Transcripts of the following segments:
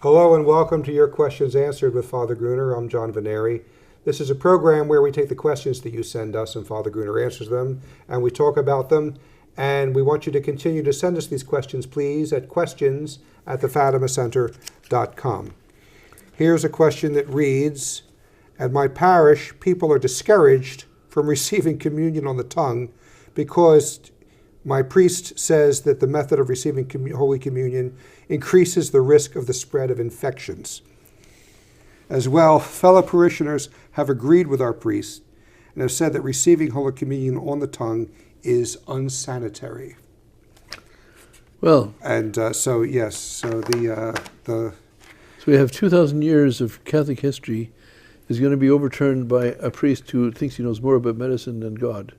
Hello and welcome to Your Questions Answered with Father Gruner. I'm John Veneri. This is a program where we take the questions that you send us and Father Gruner answers them and we talk about them. And we want you to continue to send us these questions, please, at questions@thefatimacenter.com. Here's a question that reads, at my parish, people are discouraged from receiving communion on the tongue because my priest says that the method of receiving Holy Communion increases the risk of the spread of infections. As well, fellow parishioners have agreed with our priest and have said that receiving Holy Communion on the tongue is unsanitary. Well, and so we have 2,000 years of Catholic history is going to be overturned by a priest who thinks he knows more about medicine than God.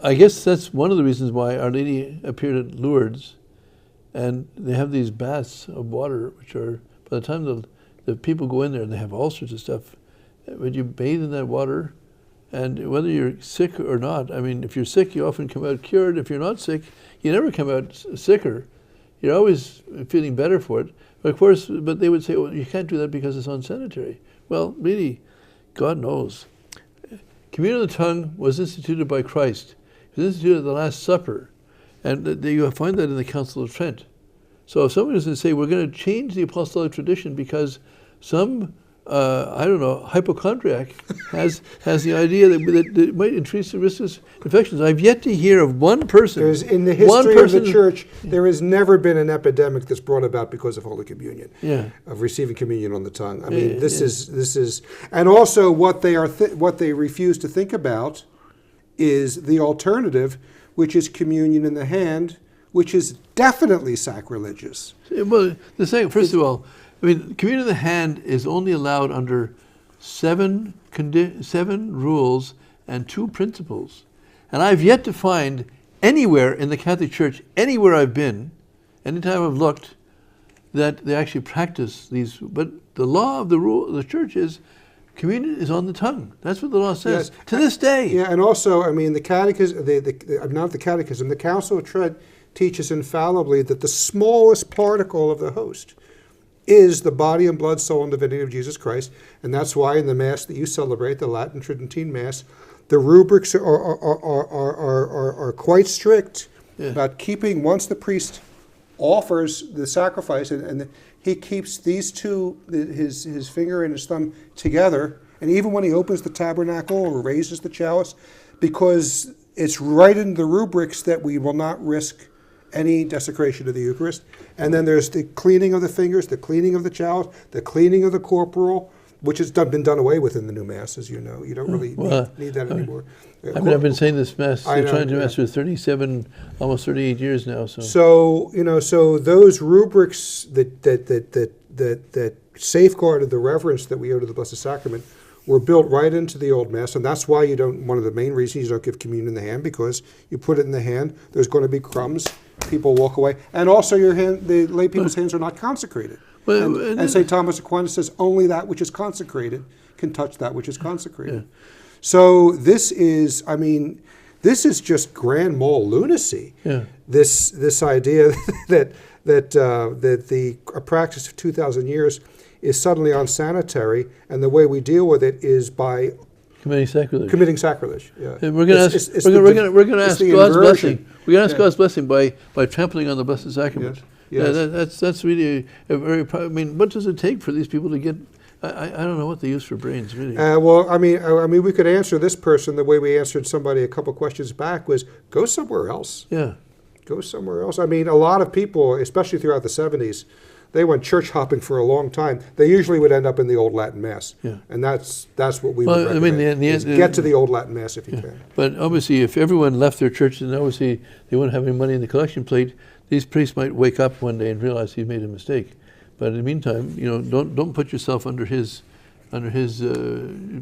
I guess that's one of the reasons why Our Lady appeared at Lourdes, and they have these baths of water, which are, by the time the people go in there, and they have all sorts of stuff. When you bathe in that water, and whether you're sick or not, I mean, if you're sick, you often come out cured. If you're not sick, you never come out sicker. You're always feeling better for it. But of course, they would say, well, you can't do that because it's unsanitary. Well, really, God knows. Communion of the tongue was instituted by Christ. It was instituted at the Last Supper. And you find that in the Council of Trent. So if someone is going to say, we're going to change the apostolic tradition because some, hypochondriac has the idea that it might increase the risk of infections. I've yet to hear of one person. In the history of the Church, there has never been an epidemic that's brought about because of Holy Communion, of receiving communion on the tongue. I mean, this is, and also what they refuse to think about is the alternative, which is communion in the hand, which is definitely sacrilegious. Well, first of all, I mean, communion in the hand is only allowed under seven rules and 2 principles. And I've yet to find anywhere in the Catholic Church, anywhere I've been, anytime I've looked, that they actually practice these. But the law of the Church is communion is on the tongue. That's what the law says, to this day. Yeah, and also, I mean, the Catechism, not the Catechism, the Council of Trent teaches infallibly that the smallest particle of the host is the body and blood, soul, and divinity of Jesus Christ. And that's why in the Mass that you celebrate, the Latin Tridentine Mass, the rubrics are quite strict about keeping, once the priest offers the sacrifice, and he keeps these two, his finger and his thumb together, and even when he opens the tabernacle or raises the chalice, because it's right in the rubrics that we will not risk any desecration of the Eucharist. And then there's the cleaning of the fingers, the cleaning of the chalice, the cleaning of the corporal, which has been done away with in the new Mass, as you know. You don't really need that anymore. I've been saying this Mass, trying to Mass for 37, almost 38 years now. So those rubrics that safeguarded the reverence that we owe to the Blessed Sacrament were built right into the Old Mass, and that's why one of the main reasons you don't give communion in the hand, because you put it in the hand, there's going to be crumbs, people walk away, and also the lay people's hands are not consecrated. And St. Thomas Aquinas says only that which is consecrated can touch that which is consecrated. Yeah. So this is just grand mal lunacy. Yeah. This idea that a practice of 2,000 years is suddenly unsanitary, and the way we deal with it is by committing sacrilege. Yeah. And we're going to ask God's blessing. We're going to ask God's blessing by trampling on the Blessed Sacrament. Yes. That's really a very. I mean, what does it take for these people to get? I don't know what they use for brains, really. We could answer this person the way we answered somebody a couple questions back, was go somewhere else. Yeah. Go somewhere else. I mean, a lot of people, especially throughout the 70s, they went church hopping for a long time. They usually would end up in the Old Latin Mass. Yeah. And that's what we would recommend. Get to the Old Latin Mass if you can. But obviously, if everyone left their church, and obviously they wouldn't have any money in the collection plate, these priests might wake up one day and realize he's made a mistake. But in the meantime, don't put yourself under his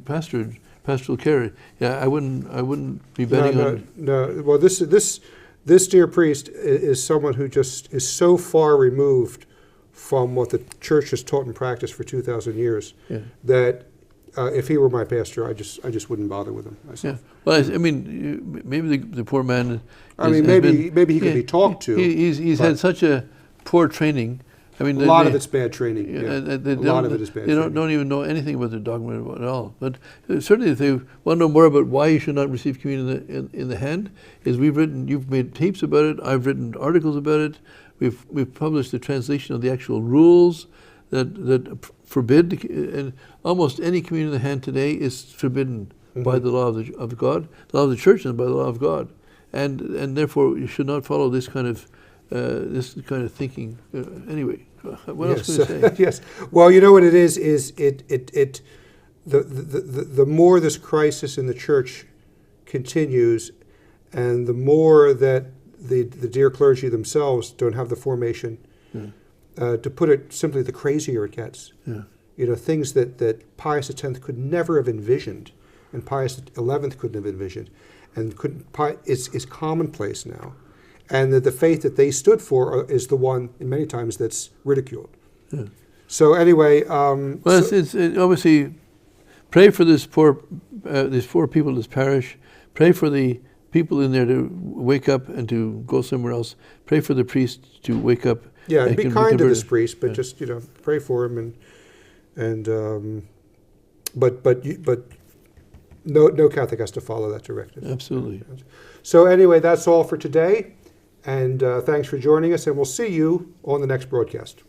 pastoral care. Yeah, I wouldn't be betting on. No. Well, this dear priest is someone who just is so far removed from what the Church has taught and practiced for 2,000 years that if he were my pastor, I just wouldn't bother with him myself. Yeah. Well, I mean, maybe the poor man. Maybe he could be talked to. He's had such a poor training. I mean, A lot of it's bad training. Yeah. They A lot of it is bad They training. don't even know anything about their dogma at all. But certainly, if they want to know more about why you should not receive communion in the hand, you've made tapes about it. I've written articles about it. We've published the translation of the actual rules that forbid, and almost any communion in the hand today is forbidden by the law of God, the law of the church, and by the law of God, and therefore you should not follow this kind of thinking. Anyway, what else can I say? Yes. Well, you know what it is the more this crisis in the church continues, and the more that the dear clergy themselves don't have the formation, to put it simply, the crazier it gets. Yeah. You know, things that Pius X could never have envisioned, and Pius XI couldn't have envisioned, and is commonplace now. And that the faith that they stood for is the one, in many times, that's ridiculed. Yeah. So anyway, it's obviously pray for these poor people in this parish. Pray for the people in there to wake up and to go somewhere else. Pray for the priest to wake up. yeah, and be kind to this priest, but Yeah. just pray for him, but no Catholic has to follow that directive. Absolutely. So anyway, that's all for today. And thanks for joining us, and we'll see you on the next broadcast.